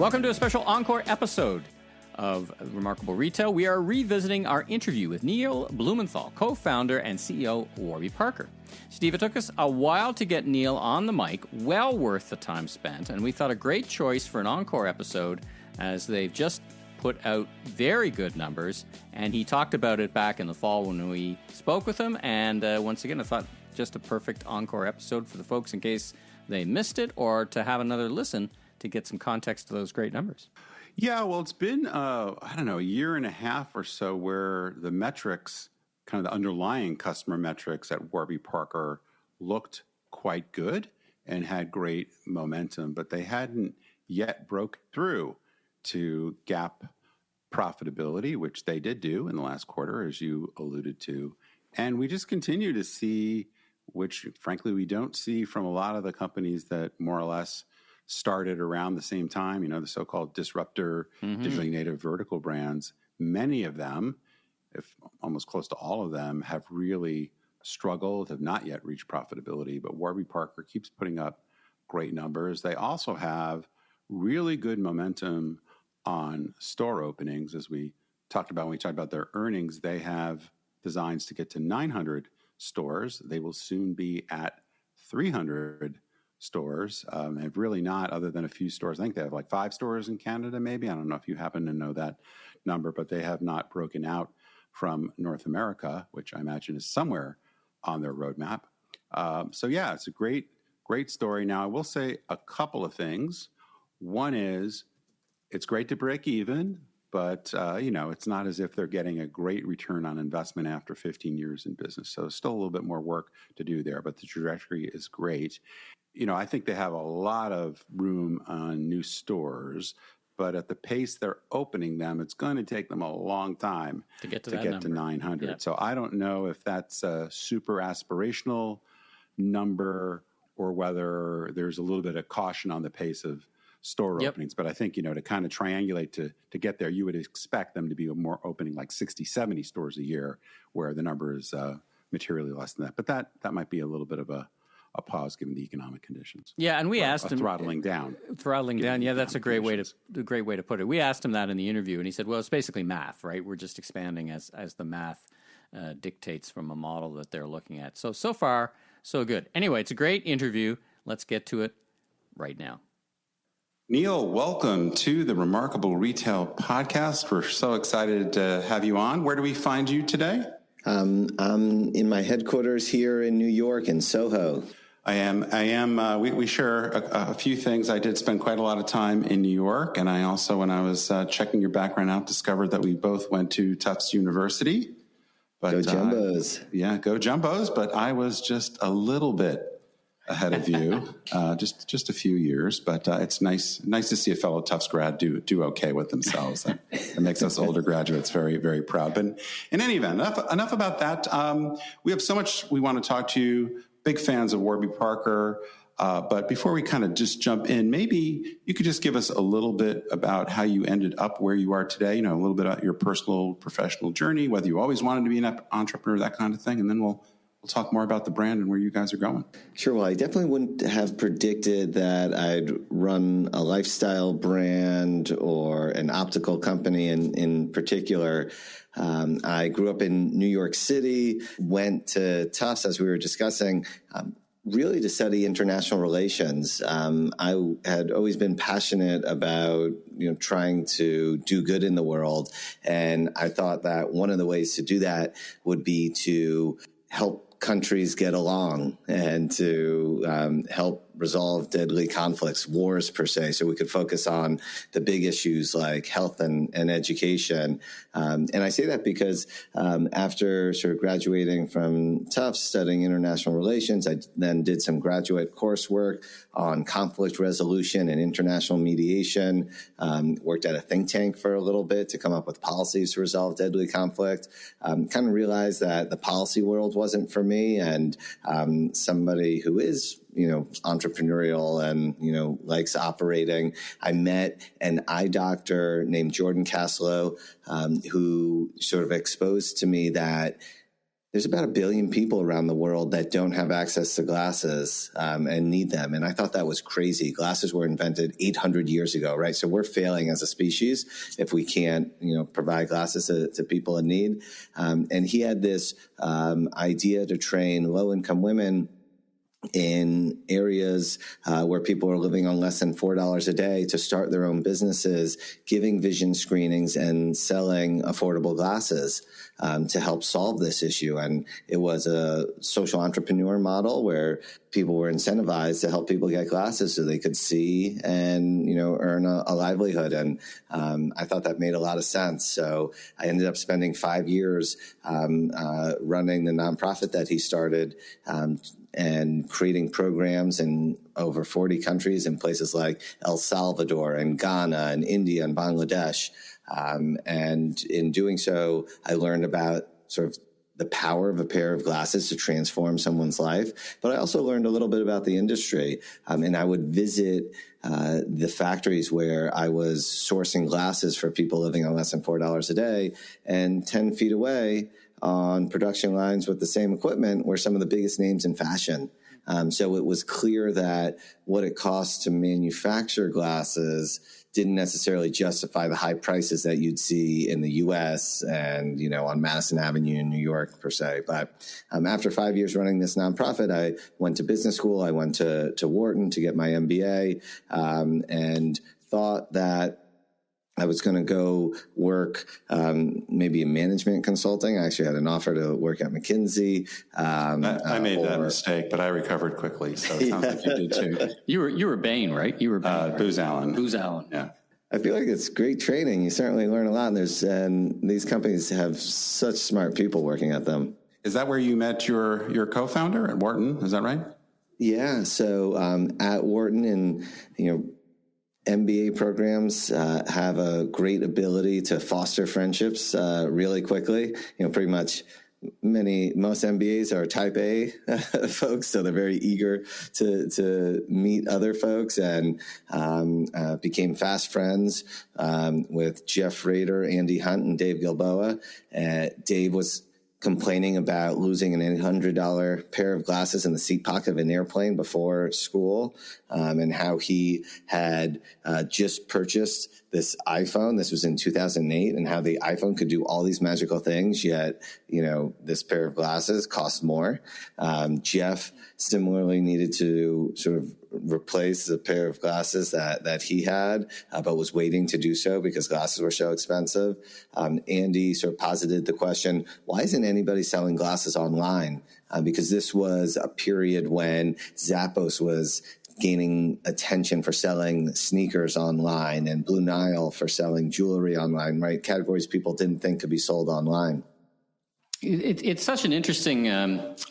Welcome to a special encore episode of Remarkable Retail. We are revisiting our interview with Neil Blumenthal, co-founder and CEO Warby Parker. Steve, it took us a while to get Neil on the mic, well worth the time spent, and we thought a great choice for an encore episode as they've just put out very good numbers, and he talked about it back in the fall when we spoke with him, and once again, I thought just a perfect encore episode for the folks in case they missed it or to have another listen to get some context to those great numbers. Yeah, well, it's been, a year and a half or so where the metrics, kind of the underlying customer metrics at Warby Parker looked quite good and had great momentum, but they hadn't yet broke through to GAAP profitability, which they did do in the last quarter, as you alluded to. And we just continue to see, which frankly we don't see from a lot of the companies that more or less started around the same time, the so-called disruptor, digitally native vertical brands. Many of them, if almost close to all of them, have really struggled, have not yet reached profitability, but Warby Parker keeps putting up great numbers. They also have really good momentum on store openings. As we talked about when we talked about their earnings, they have designs to get to 900 stores. They will soon be at 300 stores. Have really not, other than a few stores. I think they have like 5 stores in Canada, maybe. I don't know if you happen to know that number, but they have not broken out from North America, which I imagine is somewhere on their roadmap. It's a great story. Now, I will say a couple of things. One is it's great to break even, but it's not as if they're getting a great return on investment after 15 years in business. So still a little bit more work to do there, but the trajectory is great. I think they have a lot of room on new stores, but at the pace they're opening them, it's going to take them a long time to get to 900. Yep. So I don't know if that's a super aspirational number or whether there's a little bit of caution on the pace of store openings. But I think, to kind of triangulate to get there, you would expect them to be more opening like 60, 70 stores a year, where the number is materially less than that. But that might be a little bit of a pause given the economic conditions. Yeah, and we asked him throttling down. Yeah, that's a great way to put it. We asked him that in the interview, and he said, "Well, it's basically math, right? We're just expanding as the math dictates from a model that they're looking at." So far, so good. Anyway, it's a great interview. Let's get to it right now. Neil, welcome to the Remarkable Retail Podcast. We're so excited to have you on. Where do we find you today? I'm in my headquarters here in New York in Soho. I am. We share a few things. I did spend quite a lot of time in New York, and I also, when I was checking your background out, discovered that we both went to Tufts University. But, go Jumbos. Go Jumbos. But I was just a little bit ahead of you, just a few years. But it's nice to see a fellow Tufts grad do okay with themselves. That makes us older graduates very, very proud. But in any event, enough about that. We have so much we want to talk to you. Big fans of Warby Parker. But before we kind of just jump in, maybe you could just give us a little bit about how you ended up where you are today, a little bit about your personal, professional journey, whether you always wanted to be an entrepreneur, that kind of thing. And then we'll talk more about the brand and where you guys are going. Sure. Well, I definitely wouldn't have predicted that I'd run a lifestyle brand or an optical company in particular. I grew up in New York City, went to Tufts, as we were discussing, really to study international relations. I had always been passionate about, trying to do good in the world. And I thought that one of the ways to do that would be to help countries get along and to help resolve deadly conflicts, wars per se, so we could focus on the big issues like health and education. And I say that because after sort of graduating from Tufts, studying international relations, I then did some graduate coursework on conflict resolution and international mediation, worked at a think tank for a little bit to come up with policies to resolve deadly conflict, kind of realized that the policy world wasn't for me, and somebody who is entrepreneurial and, likes operating. I met an eye doctor named Jordan Caslow, who sort of exposed to me that there's about 1 billion people around the world that don't have access to glasses and need them. And I thought that was crazy. Glasses were invented 800 years ago, right? So we're failing as a species if we can't, provide glasses to people in need. And he had this idea to train low-income women in areas where people are living on less than $4 a day to start their own businesses, giving vision screenings and selling affordable glasses to help solve this issue. And it was a social entrepreneur model where people were incentivized to help people get glasses so they could see and, earn a livelihood. And I thought that made a lot of sense. So I ended up spending 5 years running the nonprofit that he started, and creating programs in over 40 countries in places like El Salvador and Ghana and India and Bangladesh. And in doing so, I learned about sort of the power of a pair of glasses to transform someone's life. But I also learned a little bit about the industry. And I would visit the factories where I was sourcing glasses for people living on less than $4 a day. And 10 feet away on production lines with the same equipment were some of the biggest names in fashion. So it was clear that what it costs to manufacture glasses didn't necessarily justify the high prices that you'd see in the U.S. and, on Madison Avenue in New York, per se. But after 5 years running this nonprofit, I went to business school. I went to Wharton to get my MBA, and thought that I was going to go work maybe in management consulting. I actually had an offer to work at McKinsey. I made that mistake, but I recovered quickly. So it sounds like you did too. You were Bain, right? You were Bain, right? Booz Allen. Booz Allen. Yeah. I feel like it's great training. You certainly learn a lot. And these companies have such smart people working at them. Is that where you met your co-founder at Wharton? Is that right? Yeah. So at Wharton, and MBA programs have a great ability to foster friendships really quickly. Pretty much most MBAs are type A folks, so they're very eager to meet other folks, and became fast friends with Jeff Rader, Andy Hunt, and Dave Gilboa. Dave was complaining about losing an $800 pair of glasses in the seat pocket of an airplane before school, and how he had just purchased this iPhone. This was in 2008, and how the iPhone could do all these magical things, yet, this pair of glasses cost more. Jeff similarly needed to sort of replace the pair of glasses that he had, but was waiting to do so because glasses were so expensive. Andy sort of posited the question, why isn't anybody selling glasses online? Because this was a period when Zappos was gaining attention for selling sneakers online, and Blue Nile for selling jewelry online, right? Categories people didn't think could be sold online. It's such an interesting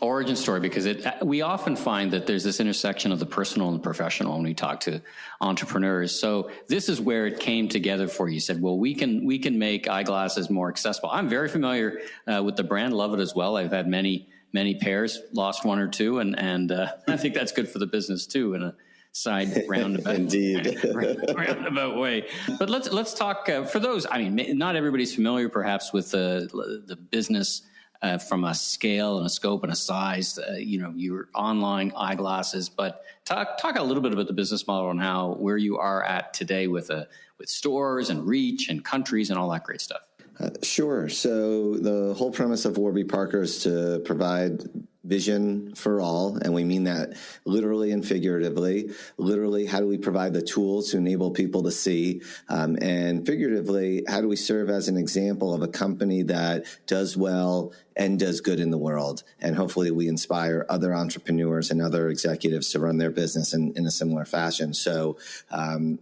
origin story, because we often find that there's this intersection of the personal and the professional when we talk to entrepreneurs. So this is where it came together for you. You said, well, we can make eyeglasses more accessible. I'm very familiar with the brand, love it as well. I've had many pairs, lost one or two, and I think that's good for the business too, in a side roundabout, indeed, roundabout way. But let's talk for those. I mean, not everybody's familiar perhaps with the business from a scale and a scope and a size. Your online eyeglasses, but talk a little bit about the business model and where you are at today with stores and reach and countries and all that great stuff. Sure. So the whole premise of Warby Parker is to provide vision for all, and we mean that literally and figuratively. Literally, how do we provide the tools to enable people to see? And figuratively, how do we serve as an example of a company that does well and does good in the world? And hopefully we inspire other entrepreneurs and other executives to run their business in a similar fashion. So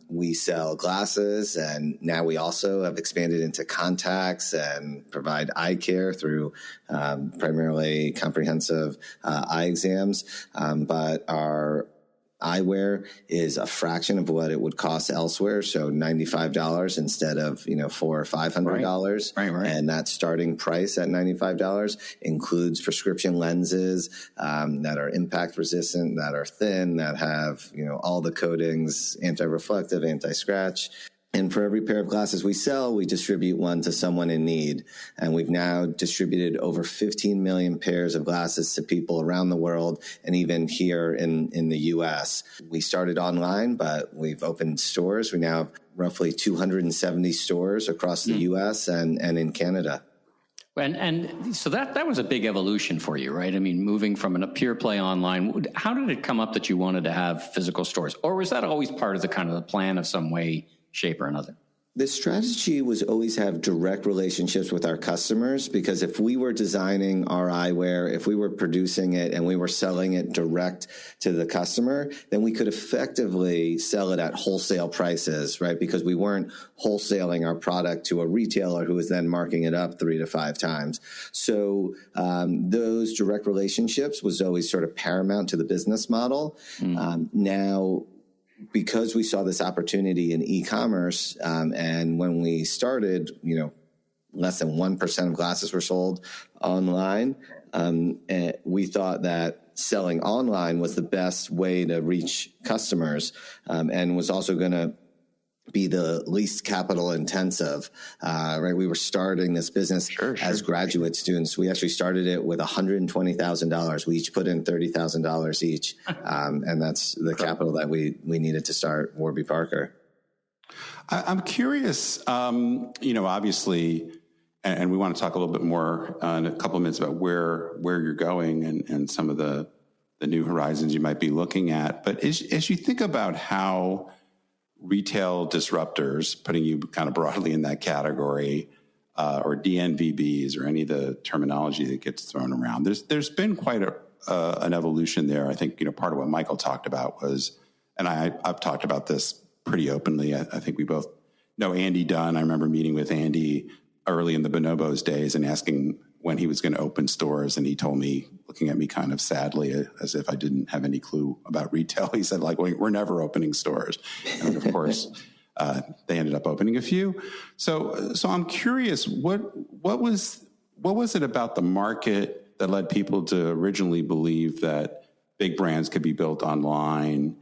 we sell glasses, and now we also have expanded into contacts and provide eye care through primarily comprehensive eye exams. But our eyewear is a fraction of what it would cost elsewhere. So $95 instead of, $400 or $500. Right. And that starting price at $95 includes prescription lenses that are impact resistant, that are thin, that have, all the coatings, anti-reflective, anti-scratch. And for every pair of glasses we sell, we distribute one to someone in need. And we've now distributed over 15 million pairs of glasses to people around the world and even here in the U.S. We started online, but we've opened stores. We now have roughly 270 stores across the U.S. and in Canada. And so that was a big evolution for you, right? I mean, moving from a pure play online, how did it come up that you wanted to have physical stores? Or was that always part of the kind of the plan of some way, shape, or another? The strategy was always have direct relationships with our customers, because if we were designing our eyewear, if we were producing it and we were selling it direct to the customer, then we could effectively sell it at wholesale prices, right? Because we weren't wholesaling our product to a retailer who was then marking it up 3 to 5 times. So those direct relationships was always sort of paramount to the business model. Now, because we saw this opportunity in e-commerce, and when we started, less than 1% of glasses were sold online. We thought that selling online was the best way to reach customers, and was also going to be the least capital intensive, right? We were starting this business as graduate students. We actually started it with $120,000. We each put in $30,000 each. And that's the capital that we needed to start Warby Parker. I'm curious, obviously, and we want to talk a little bit more in a couple of minutes about where you're going and some of the new horizons you might be looking at. But as you think about how retail disruptors, putting you kind of broadly in that category, or DNVBs, or any of the terminology that gets thrown around, there's been quite an evolution there. I think part of what Michael talked about was, and I've talked about this pretty openly. I think we both know Andy Dunn. I remember meeting with Andy early in the Bonobos days and asking when he was going to open stores, and he told me, looking at me kind of sadly as if I didn't have any clue about retail, he said, we're never opening stores. And of course, they ended up opening a few. So I'm curious, what was it about the market that led people to originally believe that big brands could be built online?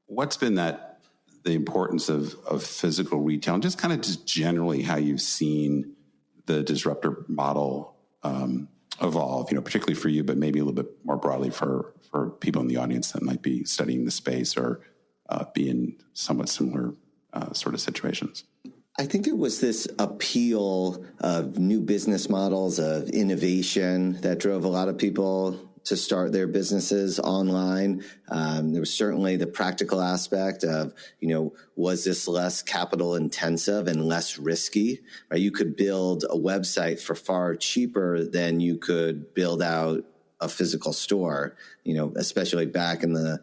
What's been the importance of physical retail, and just kind of just generally how you've seen the disruptor model evolve, particularly for you, but maybe a little bit more broadly for people in the audience that might be studying the space or be in somewhat similar sort of situations? I think it was this appeal of new business models, of innovation, that drove a lot of people to start their businesses online. There was certainly the practical aspect of, was this less capital intensive and less risky, right? You could build a website for far cheaper than you could build out a physical store, especially back in the,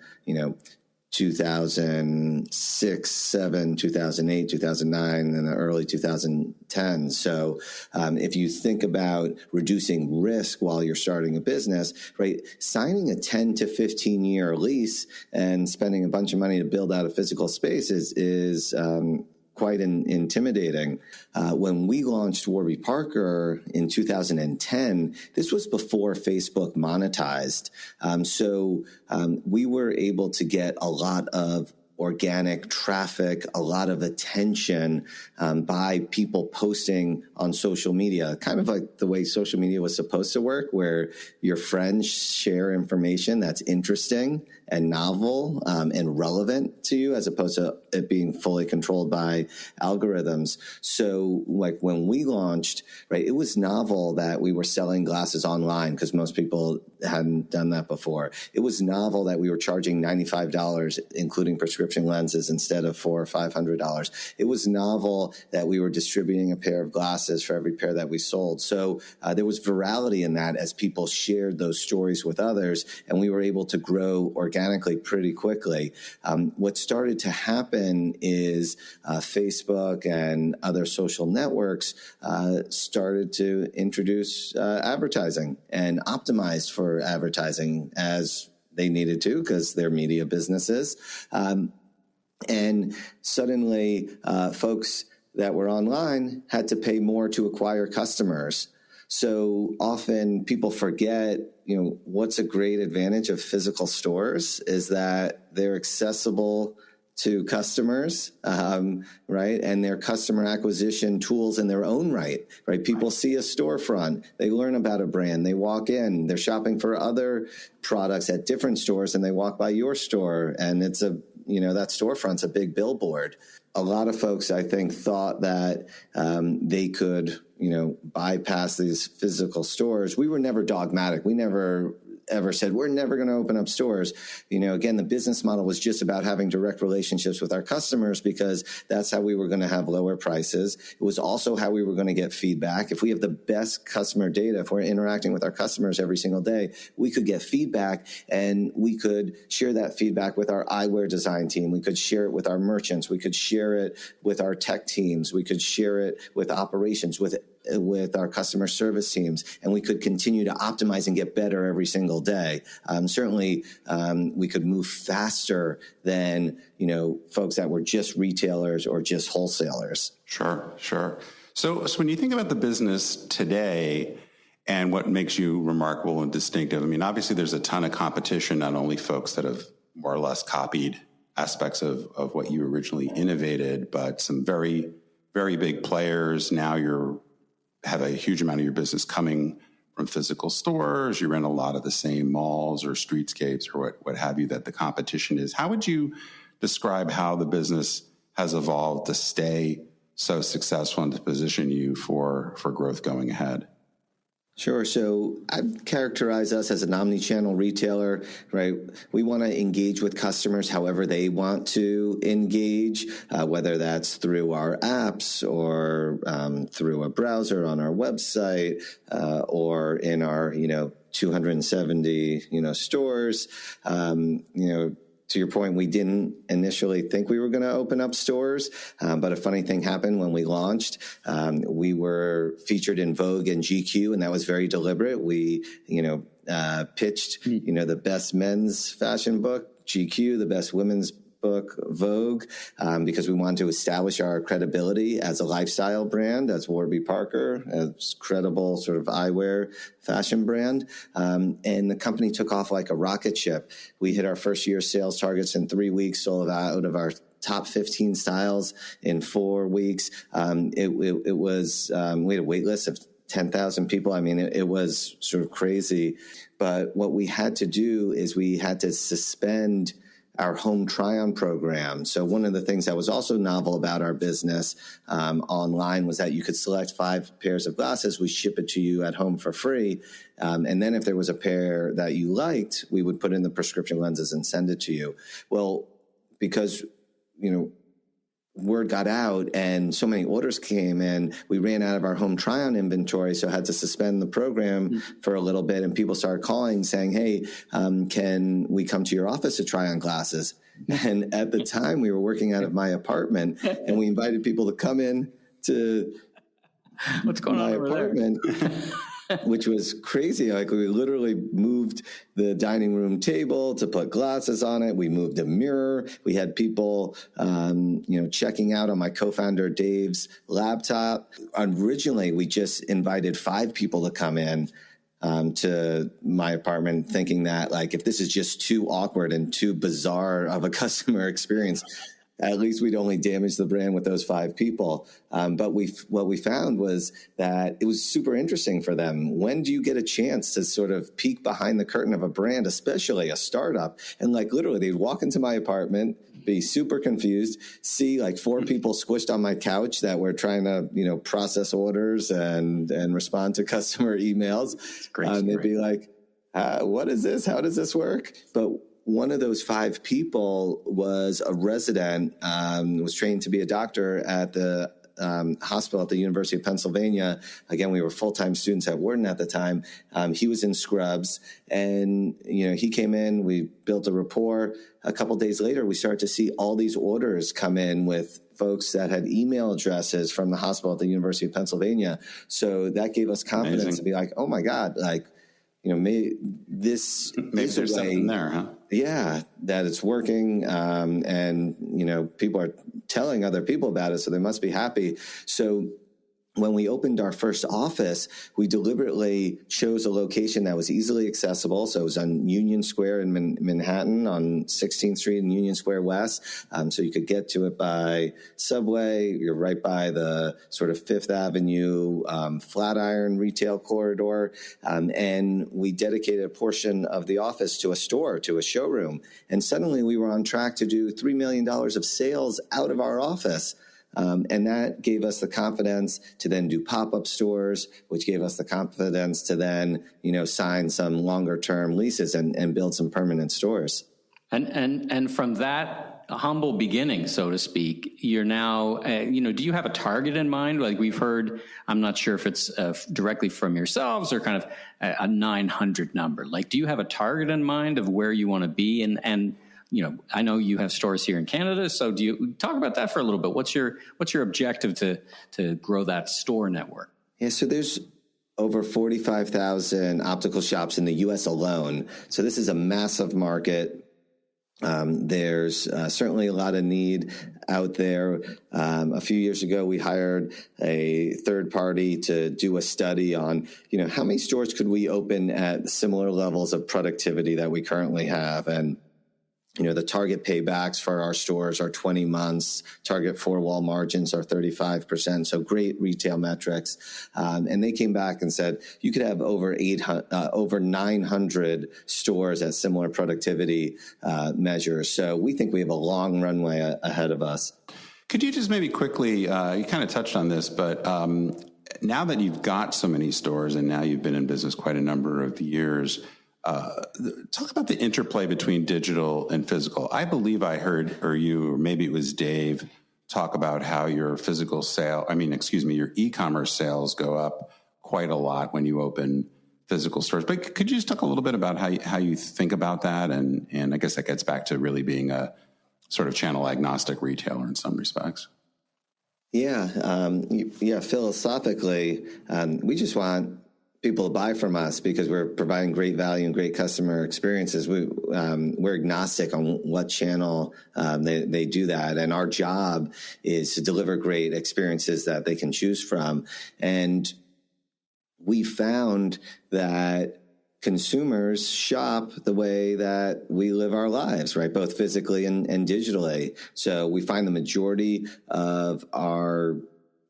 2006, 7, 2008, 2009, and the early 2010s. So if you think about reducing risk while you're starting a business, right, signing a 10 to 15 year lease and spending a bunch of money to build out a physical space is quite intimidating. When we launched Warby Parker in 2010, this was before Facebook monetized. So we were able to get a lot of organic traffic, a lot of attention by people posting on social media, kind of like the way social media was supposed to work, where your friends share information that's interesting and novel and relevant to you, as opposed to it being fully controlled by algorithms. So like when we launched, right, it was novel that we were selling glasses online because most people hadn't done that before. It was novel that we were charging $95, including prescription lenses, instead of $400 or $500. It was novel that we were distributing a pair of glasses for every pair that we sold. So there was virality in that as people shared those stories with others, and we were able to grow organically pretty quickly. What started to happen is Facebook and other social networks started to introduce advertising and optimized for advertising as they needed to, because they're media businesses. And suddenly folks that were online had to pay more to acquire customers. So often people forget, what's a great advantage of physical stores is that they're accessible to customers, right? And their customer acquisition tools in their own right? People see a storefront, they learn about a brand, they walk in, they're shopping for other products at different stores, and they walk by your store, and it's that storefront's a big billboard. A lot of folks, I think, thought that they could, bypass these physical stores. We were never dogmatic. We never ever said, we're never going to open up stores. Again, the business model was just about having direct relationships with our customers, because that's how we were going to have lower prices. It was also how we were going to get feedback. If we have the best customer data, if we're interacting with our customers every single day, we could get feedback, and we could share that feedback with our eyewear design team. We could share it with our merchants. We could share it with our tech teams. We could share it with operations, with our customer service teams, and we could continue to optimize and get better every single day. Certainly, we could move faster than, folks that were just retailers or just wholesalers. Sure. So when you think about the business today and what makes you remarkable and distinctive, obviously there's a ton of competition, not only folks that have more or less copied aspects of what you originally innovated, but some very, very big players. Now have a huge amount of your business coming from physical stores. You're in a lot of the same malls or streetscapes or what have you that the competition is. How would you describe how the business has evolved to stay so successful and to position you for growth going ahead? Sure. So I'd characterize us as an omni-channel retailer, right? We want to engage with customers however they want to engage, whether that's through our apps or through a browser on our website, or in our 270 stores. To your point, we didn't initially think we were going to open up stores, but a funny thing happened when we launched. We were featured in Vogue and GQ, and that was very deliberate. We, pitched, the best men's fashion book, GQ, the best women's book, Vogue, because we wanted to establish our credibility as a lifestyle brand, as Warby Parker, as credible sort of eyewear fashion brand. And the company took off like a rocket ship. We hit our first year sales targets in 3 weeks, sold out of our top 15 styles in 4 weeks. It was, we had a wait list of 10,000 people. It was sort of crazy. But what we had to do is we had to suspend our home try-on program. So one of the things that was also novel about our business online was that you could select 5 pairs of glasses. We ship it to you at home for free. And then if there was a pair that you liked, we would put in the prescription lenses and send it to you. Well, because, word got out and so many orders came in, we ran out of our home try-on inventory, so had to suspend the program for a little bit. And people started calling saying, hey, can we come to your office to try on glasses? And at the time, we were working out of my apartment, and we invited people to come in to what's going on over apartment. Which was crazy. Like, we literally moved the dining room table to put glasses on it. We moved a mirror. We had people, checking out on my co-founder Dave's laptop. Originally, we just invited 5 people to come in to my apartment, thinking that, like, if this is just too awkward and too bizarre of a customer experience, at least we'd only damage the brand with those 5 people. But what we found was that it was super interesting for them. When do you get a chance to sort of peek behind the curtain of a brand, especially a startup? And like, literally, they'd walk into my apartment, be super confused, see like 4 people squished on my couch that were trying to, process orders and respond to customer emails. They'd be like, what is this? How does this work? But one of those 5 people was a resident, was trained to be a doctor at the hospital at the University of Pennsylvania. Again, we were full-time students at Wharton at the time. He was in scrubs, and he came in. We built a rapport. A couple days later, we started to see all these orders come in with folks that had email addresses from the hospital at the University of Pennsylvania. So that gave us confidence to be like, oh my God, like, maybe there's something there, huh? Yeah, that it's working, and people are telling other people about it, so they must be happy. So when we opened our first office, we deliberately chose a location that was easily accessible. So it was on Union Square in Manhattan on 16th Street and Union Square West. So you could get to it by subway. You're right by the sort of Fifth Avenue Flatiron retail corridor. And we dedicated a portion of the office to a store, to a showroom. And suddenly we were on track to do $3 million of sales out of our office. And that gave us the confidence to then do pop-up stores, which gave us the confidence to then, sign some longer-term leases and build some permanent stores. And from that humble beginning, so to speak, you're now, do you have a target in mind? Like we've heard, I'm not sure if it's directly from yourselves or kind of a 900 number. Like, do you have a target in mind of where you want to be? And I know you have stores here in Canada, so do you talk about that for a little bit? What's your objective to grow that store network? Yeah, so there's over 45,000 optical shops in the U.S. alone. So this is a massive market. There's certainly a lot of need out there. A few years ago, we hired a third party to do a study on, how many stores could we open at similar levels of productivity that we currently have. And the target paybacks for our stores are 20 months. Target four-wall margins are 35%. So great retail metrics. And they came back and said you could have over 900 stores at similar productivity measures. So we think we have a long runway ahead of us. Could you just maybe quickly, you kind of touched on this, but now that you've got so many stores and now you've been in business quite a number of years, talk about the interplay between digital and physical. I believe I heard, or maybe it was Dave, talk about how your your e-commerce sales go up quite a lot when you open physical stores. But could you just talk a little bit about how you think about that? And I guess that gets back to really being a sort of channel agnostic retailer in some respects. Yeah. Philosophically, we just want people to buy from us because we're providing great value and great customer experiences. We're agnostic on what channel they do that. And our job is to deliver great experiences that they can choose from. And we found that consumers shop the way that we live our lives, right? Both physically and digitally. So we find the majority of our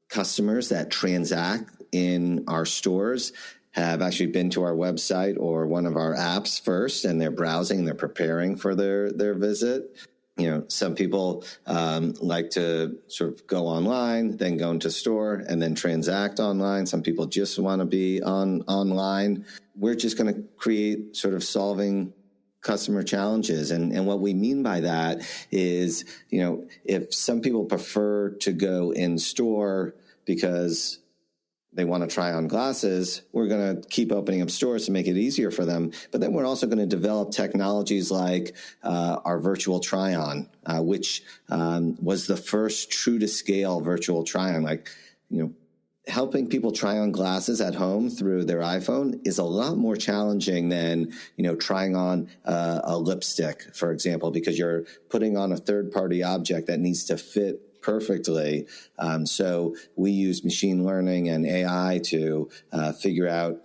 customers that transact in our stores have actually been to our website or one of our apps first, and they're browsing and they're preparing for their visit. Some people like to sort of go online, then go into store and then transact online. Some people just want to be online. We're just going to create sort of solving customer challenges. And what we mean by that is, if some people prefer to go in store because they want to try on glasses, we're going to keep opening up stores to make it easier for them. But then we're also going to develop technologies like our virtual try-on, which was the first true-to-scale virtual try-on. Helping people try on glasses at home through their iPhone is a lot more challenging than, trying on a lipstick, for example, because you're putting on a third-party object that needs to fit perfectly. So we use machine learning and AI to figure out,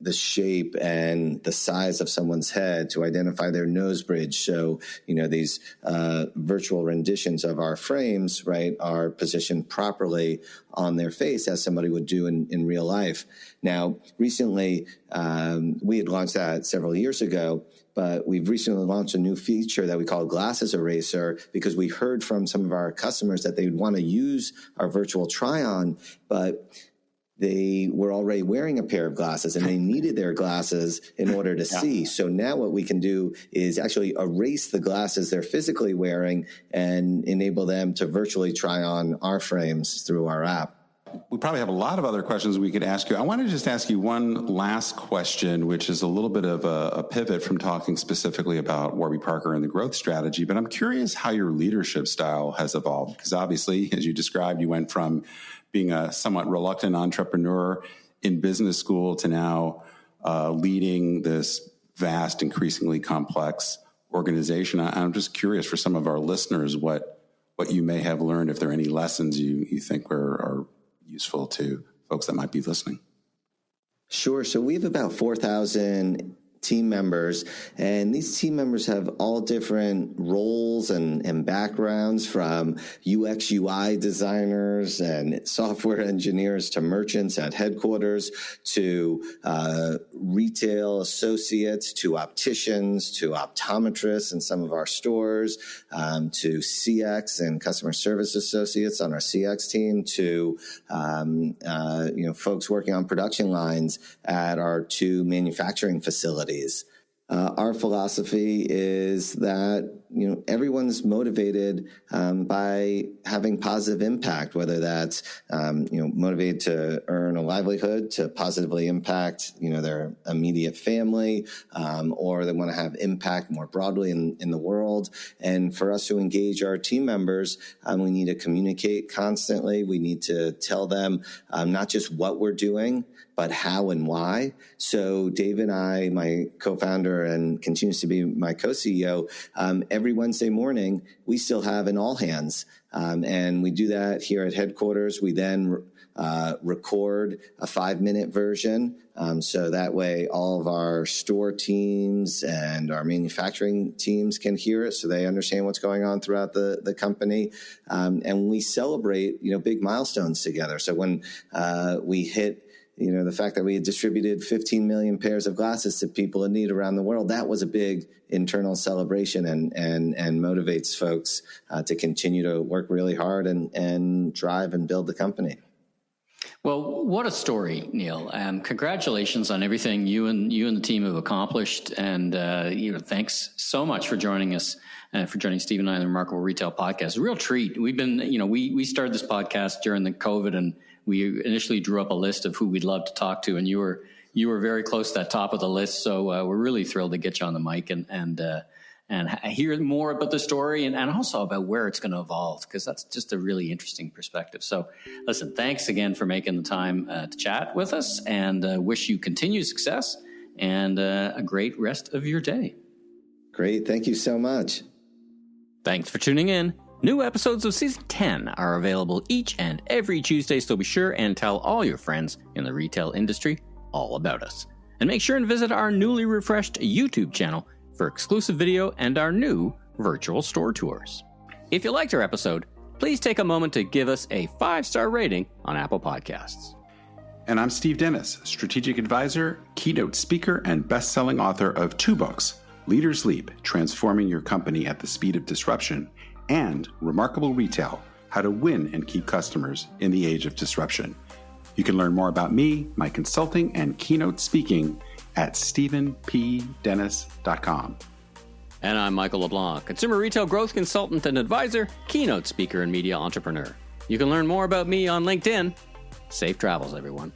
the shape and the size of someone's head, to identify their nose bridge. So, these virtual renditions of our frames, right, are positioned properly on their face as somebody would do in real life. Now, recently, we had launched that several years ago, but we've recently launched a new feature that we call Glasses Eraser, because we heard from some of our customers that they would want to use our virtual try-on, but they were already wearing a pair of glasses and they needed their glasses in order to see. So now what we can do is actually erase the glasses they're physically wearing and enable them to virtually try on our frames through our app. We probably have a lot of other questions we could ask you. I want to just ask you one last question, which is a little bit of a pivot from talking specifically about Warby Parker and the growth strategy. But I'm curious how your leadership style has evolved, because obviously, as you described, you went from being a somewhat reluctant entrepreneur in business school to now leading this vast, increasingly complex organization. I'm just curious for some of our listeners what you may have learned, if there are any lessons you think are useful to folks that might be listening. Sure. So we have about 4,000 team members, and these team members have all different roles and backgrounds, from UX UI designers and software engineers to merchants at headquarters to retail associates to opticians to optometrists in some of our stores, to CX and customer service associates on our CX team, to folks working on production lines at our 2 manufacturing facilities. Our philosophy is that everyone's motivated by having positive impact, whether that's motivated to earn a livelihood, to positively impact their immediate family, or they want to have impact more broadly in the world. And for us to engage our team members, we need to communicate constantly. We need to tell them not just what we're doing, but how and why. So Dave and I, my co-founder and continues to be my co-CEO, every Wednesday morning, we still have an all hands. And we do that here at headquarters. We then record a 5-minute version. So that way all of our store teams and our manufacturing teams can hear it, so they understand what's going on throughout the company. And we celebrate, big milestones together. So when we hit the fact that we had distributed 15 million pairs of glasses to people in need around the world, that was a big internal celebration and motivates folks to continue to work really hard and drive and build the company. Well, what a story, Neil. Congratulations on everything you and the team have accomplished. And thanks so much for joining us, for joining Steve and I on the Remarkable Retail Podcast. A real treat. We've been, we started this podcast during the COVID, and we initially drew up a list of who we'd love to talk to, and you were very close to that top of the list. So we're really thrilled to get you on the mic and hear more about the story and also about where it's going to evolve, because that's just a really interesting perspective. So listen, thanks again for making the time to chat with us, and wish you continued success and a great rest of your day. Great. Thank you so much. Thanks for tuning in. New episodes of Season 10 are available each and every Tuesday, so be sure and tell all your friends in the retail industry all about us. And make sure and visit our newly refreshed YouTube channel for exclusive video and our new virtual store tours. If you liked our episode, please take a moment to give us a 5-star rating on Apple Podcasts. And I'm Steve Dennis, strategic advisor, keynote speaker, and best-selling author of 2 books, Leaders Leap, Transforming Your Company at the Speed of Disruption, and Remarkable Retail, How to Win and Keep Customers in the Age of Disruption. You can learn more about me, my consulting, and keynote speaking at stephenpdennis.com. And I'm Michael LeBlanc, consumer retail growth consultant and advisor, keynote speaker, and media entrepreneur. You can learn more about me on LinkedIn. Safe travels, everyone.